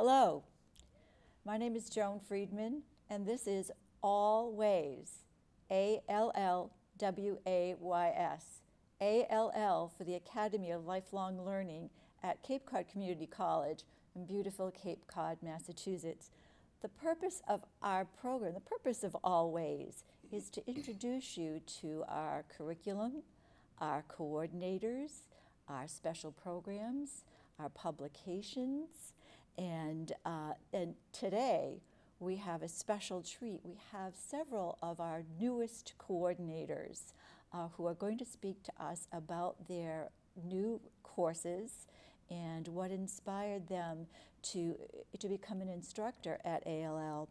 Hello, my name is Joan Freedman, and this is Allways, Allways, ALL for the Academy of Lifelong Learning at Cape Cod Community College in beautiful Cape Cod, Massachusetts. The purpose of our program, the purpose of Allways, is to introduce you to our curriculum, our coordinators, our special programs, our publications, and today we have a special treat. We have several of our newest coordinators who are going to speak to us about their new courses and what inspired them to become an instructor at ALL.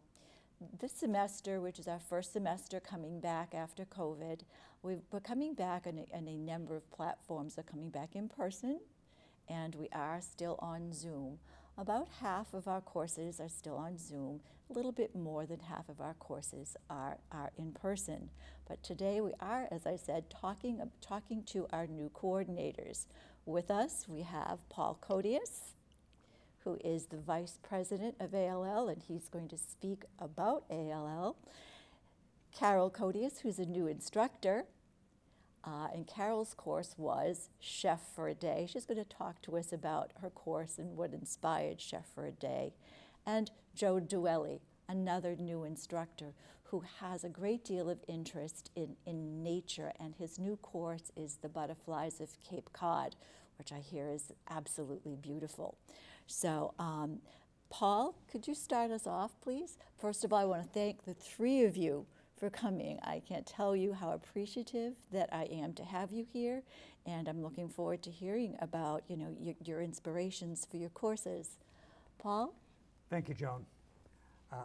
This semester, which is our first semester coming back after COVID, we're coming back on a number of platforms. They're coming back in person, and we are still on Zoom. About half of our courses are still on Zoom. A little bit more than half of our courses are in person. But today we are, as I said, talking to our new coordinators. With us, we have Paul Coteus, who is the Vice President of ALL, and he's going to speak about ALL. Carol Coteus, who's a new instructor, and Carol's course was Chef for a Day. She's going to talk to us about her course and what inspired Chef for a Day. And Joan Dwelly, another new instructor who has a great deal of interest in nature, and his new course is The Butterflies of Cape Cod, which I hear is absolutely beautiful. So, Paul, could you start us off, please? First of all, I want to thank the three of you for coming. I can't tell you how appreciative that I am to have you here, and I'm looking forward to hearing about your inspirations for your courses. Paul? Thank you, Joan.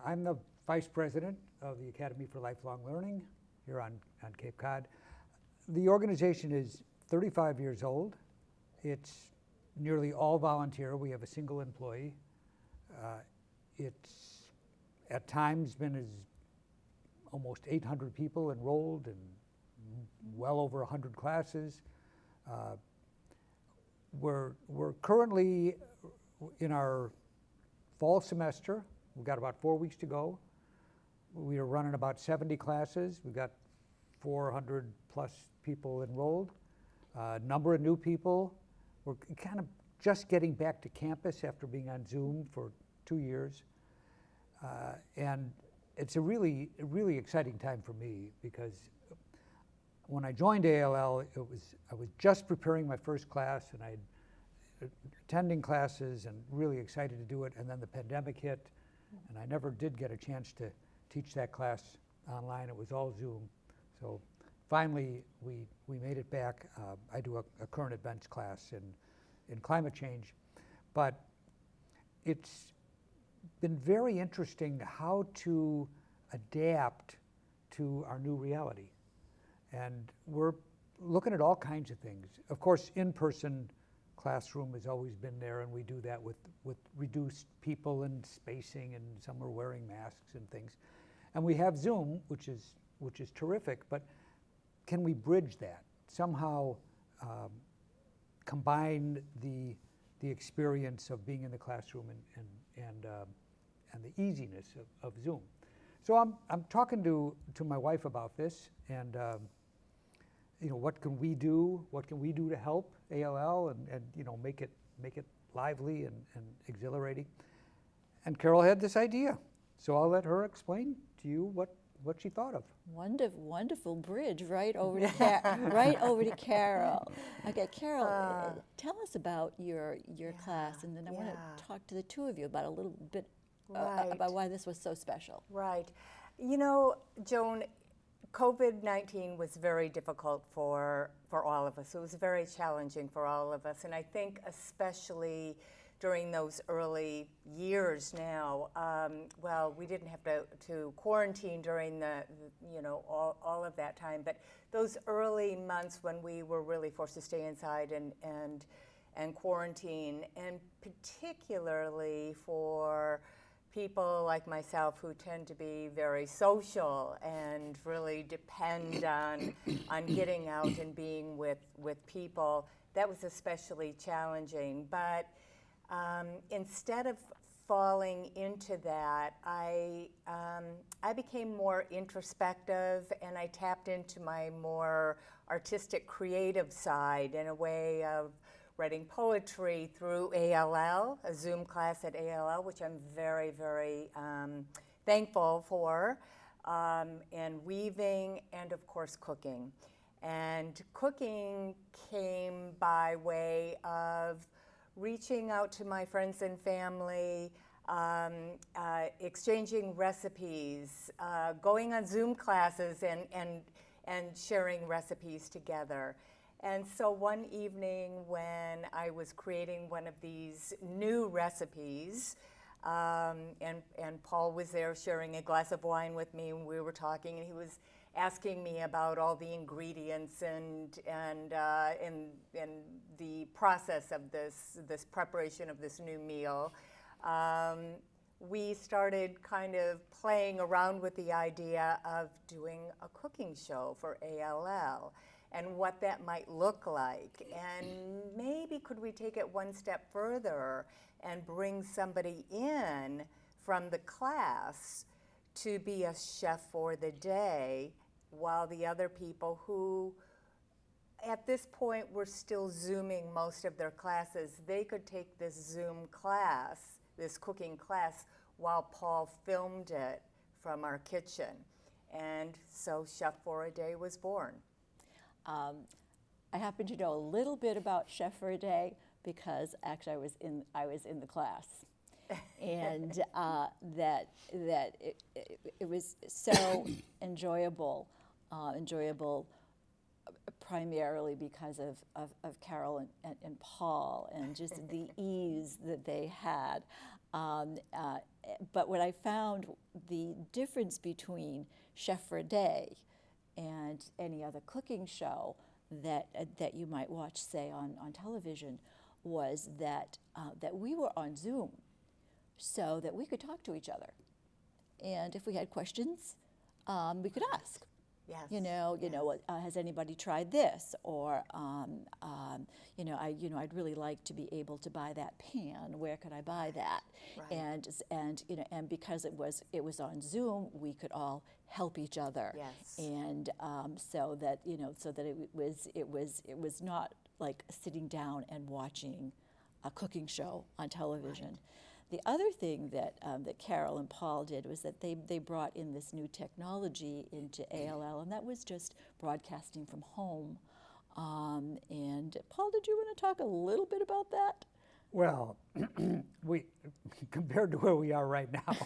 I'm the Vice President of the Academy for Lifelong Learning here on Cape Cod. The organization is 35 years old. It's nearly all volunteer. We have a single employee. It's at times been as almost 800 people enrolled and well over 100 classes. We're currently in our fall semester. We've got about 4 weeks to go. We are running about 70 classes. We've got 400 plus people enrolled. A number of new people. We're kind of just getting back to campus after being on Zoom for 2 years. And it's a really exciting time for me, because when I joined ALL, I was just preparing my first class, and I attending classes and really excited to do it, and then the pandemic hit, and I never did get a chance to teach that class online. It was all Zoom. So finally, we made it back. I do a current events class in climate change, but it's been very interesting how to adapt to our new reality. And we're looking at all kinds of things. Of course, in-person classroom has always been there, and we do that with reduced people and spacing, and some are wearing masks and things. And we have Zoom, which is terrific, but can we bridge that? Somehow combine the experience of being in the classroom and the easiness of Zoom. So I'm talking to my wife about this, and what can we do? What can we do to help ALL and make it lively and exhilarating? And Carol had this idea, so I'll let her explain to you what she thought of. Wonderful bridge right over to right over to Carol. Okay, Carol, tell us about your class, and then I want to talk to the two of you about a little bit about why this was so special. Right. Joan, COVID-19 was very difficult for all of us. It was very challenging for all of us, and I think especially during those early years now, we didn't have to quarantine during all of that time, but those early months when we were really forced to stay inside and quarantine, and particularly for people like myself who tend to be very social and really depend on getting out and being with people, that was especially challenging. But instead of falling into that, I became more introspective, and I tapped into my more artistic, creative side in a way of writing poetry through ALL, a Zoom class at ALL, which I'm very, very thankful for, and weaving, and of course cooking. And cooking came by way of reaching out to my friends and family, exchanging recipes, going on Zoom classes and sharing recipes together. And so one evening when I was creating one of these new recipes, and Paul was there sharing a glass of wine with me, and we were talking, and he was asking me about all the ingredients and the process of this preparation of this new meal. We started kind of playing around with the idea of doing a cooking show for ALL and what that might look like. And maybe could we take it one step further and bring somebody in from the class to be a chef for the day, while the other people who at this point were still Zooming most of their classes, they could take this Zoom class, this cooking class, while Paul filmed it from our kitchen. And so Chef for a Day was born. I happen to know a little bit about Chef for a Day because actually I was in the class. And that it was so enjoyable primarily because of Carol and Paul and just the ease that they had. But what I found, the difference between Chef for a Day and any other cooking show that you might watch, say, on television, was that we were on Zoom, so that we could talk to each other, and if we had questions, we could ask. Yes. Has anybody tried this? Or, I'd really like to be able to buy that pan. Where could I buy that? Right. And because it was on Zoom, we could all help each other. Yes. And so that it was not like sitting down and watching a cooking show on television. Right. The other thing that Carol and Paul did was that they brought in this new technology into ALL, and that was just broadcasting from home. And Paul, did you want to talk a little bit about that? Well, we compared to where we are right now,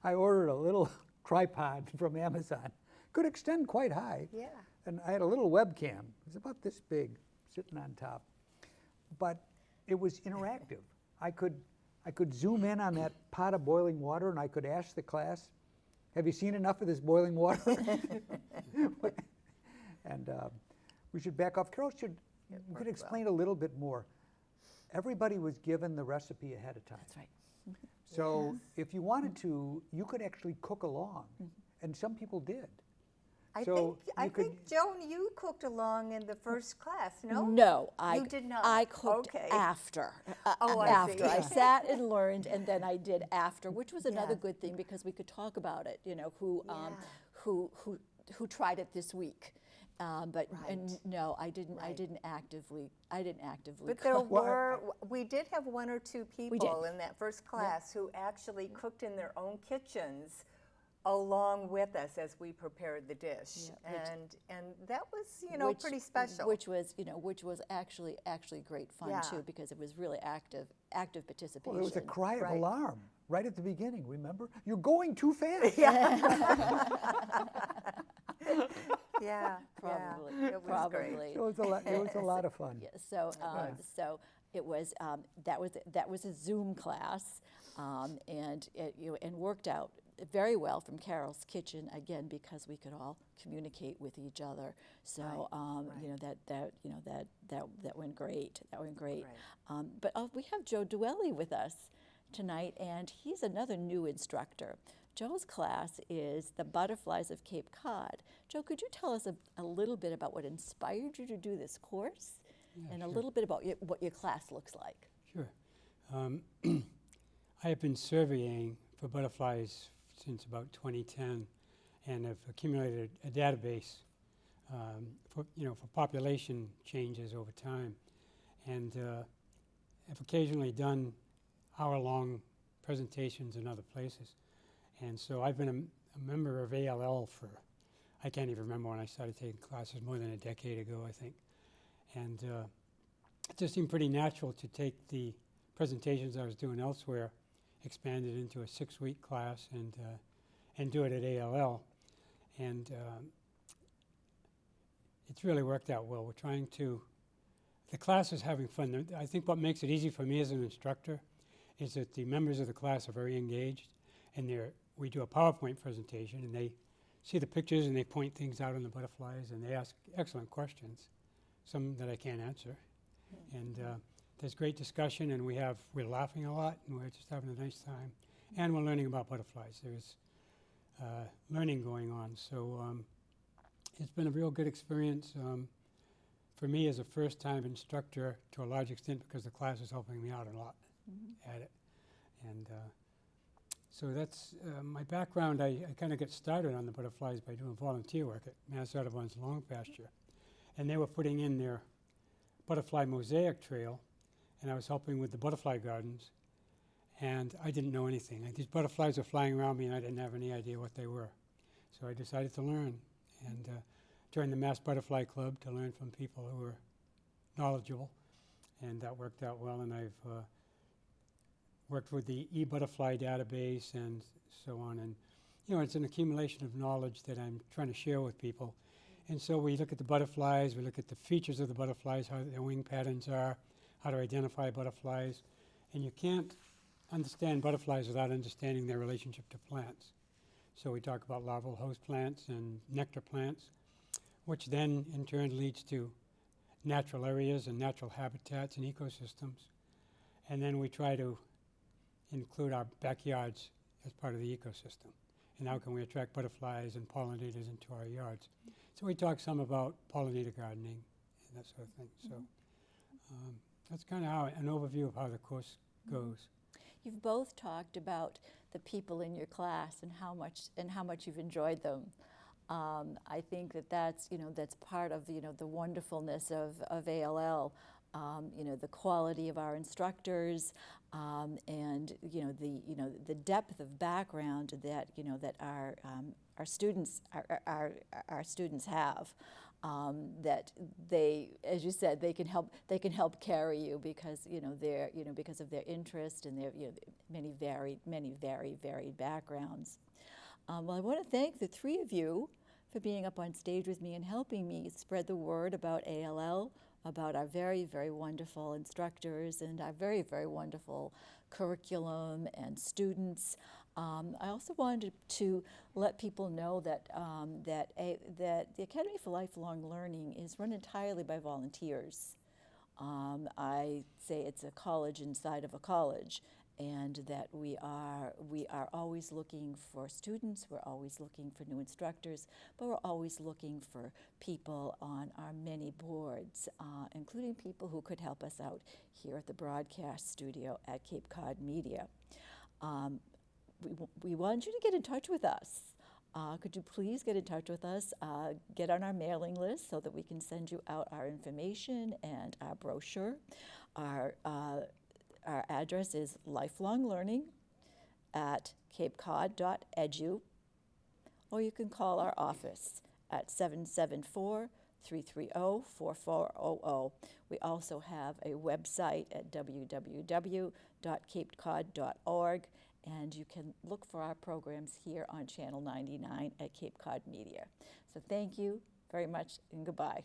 I ordered a little tripod from Amazon. Could extend quite high. Yeah. And I had a little webcam. It was about this big, sitting on top. But it was interactive. I could zoom in on that pot of boiling water, and I could ask the class, have you seen enough of this boiling water? And we should back off. Carol could explain a little bit more. Everybody was given the recipe ahead of time. That's right. So if you wanted to, you could actually cook along, and some people did. I think, Joan, you cooked along in the first class, no? No, you did not. I cooked okay. after. I see. I sat and learned, and then I did after, which was another good thing because we could talk about it. Who tried it this week. But no, I didn't. Right. I didn't actively. But there we did have one or two people in that first class who actually cooked in their own kitchens along with us as we prepared the dish, and that was pretty special. Which was actually great fun too, because it was really active participation. Well, there was a cry of alarm right at the beginning. Remember, you're going too fast. Yeah, probably. Yeah. It was great. It was a lot of fun. Yeah, so it was that was a Zoom class, and it worked out very well from Carol's kitchen, again, because we could all communicate with each other. So that went great. Right. But we have Joe Dwelly with us tonight, and he's another new instructor. Joe's class is The Butterflies of Cape Cod. Joe, could you tell us a little bit about what inspired you to do this course, and a little bit about what your class looks like? Sure. I have been surveying for butterflies since about 2010, and have accumulated a database for population changes over time, and have occasionally done hour-long presentations in other places. And so I've been a member of ALL for, I can't even remember when I started taking classes, more than a decade ago, I think. And it just seemed pretty natural to take the presentations I was doing elsewhere, expand it into a 6-week class, and do it at ALL. And it's really worked out well. We're trying to, the class is having fun. I think what makes it easy for me as an instructor is that the members of the class are very engaged, and we do a PowerPoint presentation, and they see the pictures and they point things out on the butterflies, and they ask excellent questions, some that I can't answer. And there's great discussion, and we're laughing a lot, and we're just having a nice time. And we're learning about butterflies. There's learning going on. So it's been a real good experience for me as a first-time instructor, to a large extent because the class is helping me out a lot at it. And so that's my background. I kind of got started on the butterflies by doing volunteer work at Mass Audubon's Long Pasture. And they were putting in their butterfly mosaic trail, and I was helping with the butterfly gardens. And I didn't know anything. These butterflies were flying around me, and I didn't have any idea what they were. So I decided to learn, and joined the Mass Butterfly Club to learn from people who were knowledgeable, and that worked out well. And I've worked with the e-butterfly database and so on. And it's an accumulation of knowledge that I'm trying to share with people. And so we look at the butterflies, we look at the features of the butterflies, how their wing patterns are, how to identify butterflies. And you can't understand butterflies without understanding their relationship to plants. So we talk about larval host plants and nectar plants, which then in turn leads to natural areas and natural habitats and ecosystems. And then we try to include our backyards as part of the ecosystem. And how can we attract butterflies and pollinators into our yards? So we talk some about pollinator gardening and that sort of thing. So that's kind of how an overview of how the course goes. You've both talked about the people in your class and how much you've enjoyed them. I think that's part of the wonderfulness of ALL. The quality of our instructors, and the depth of background that that our students have. That they, as you said, they can help carry you because because of their interest and their many very varied backgrounds. Well, I want to thank the three of you for being up on stage with me and helping me spread the word about ALL, about our very, very wonderful instructors and our very, very wonderful curriculum and students. I also wanted to let people know that that the Academy for Lifelong Learning is run entirely by volunteers. I say it's a college inside of a college, and that we are always looking for students, we're always looking for new instructors, but we're always looking for people on our many boards, including people who could help us out here at the broadcast studio at Cape Cod Media. We want you to get in touch with us. Could you please get in touch with us, get on our mailing list so that we can send you out our information and our brochure. Our address is Lifelong Learning at capecod.edu, or you can call our office at 774-330-4400. We also have a website at www.capecod.org, and you can look for our programs here on Channel 99 at Cape Cod Media. So thank you very much, and goodbye.